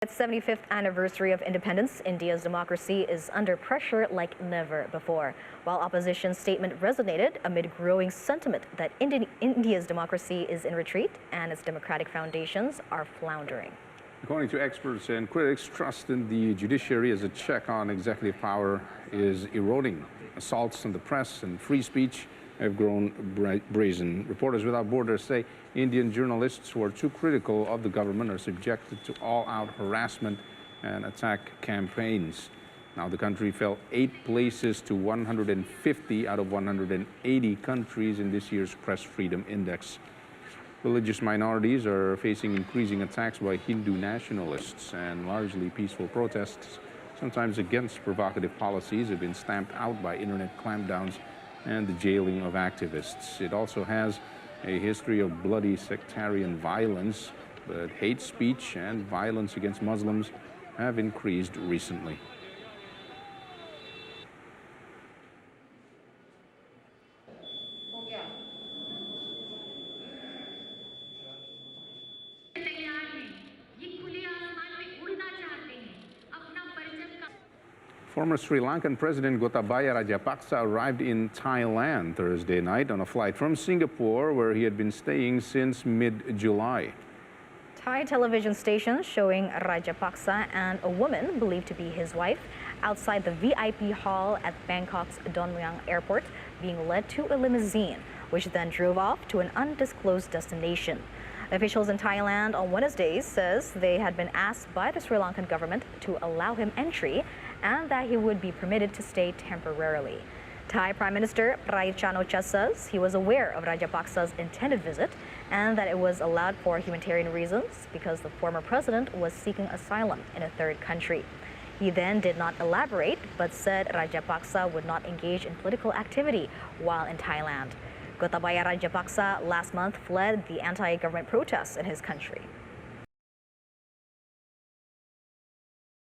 Its 75th anniversary of independence, India's democracy is under pressure like never before. While opposition statement resonated amid growing sentiment that India's democracy is in retreat and its democratic foundations are floundering. According to experts and critics, trust in the judiciary as a check on executive power is eroding. Assaults on the press and free speech have grown brazen. Reporters Without Borders say Indian journalists who are too critical of the government are subjected to all-out harassment and attack campaigns. Now the country fell 8 places to 150 out of 180 countries in this year's Press Freedom Index. Religious minorities are facing increasing attacks by Hindu nationalists, and largely peaceful protests, sometimes against provocative policies, have been stamped out by internet clampdowns and the jailing of activists. It also has a history of bloody sectarian violence, but hate speech and violence against Muslims have increased recently. Former Sri Lankan President Gotabaya Rajapaksa arrived in Thailand Thursday night on a flight from Singapore, where he had been staying since mid-July. Thai television stations showing Rajapaksa and a woman believed to be his wife outside the VIP hall at Bangkok's Don Mueang airport, being led to a limousine, which then drove off to an undisclosed destination. Officials in Thailand on Wednesday says they had been asked by the Sri Lankan government to allow him entry and that he would be permitted to stay temporarily. Thai Prime Minister Rajapaksa says he was aware of Rajapaksa's intended visit and that it was allowed for humanitarian reasons because the former president was seeking asylum in a third country. He then did not elaborate, but said Rajapaksa would not engage in political activity while in Thailand. Gotabaya Rajapaksa last month fled the anti-government protests in his country.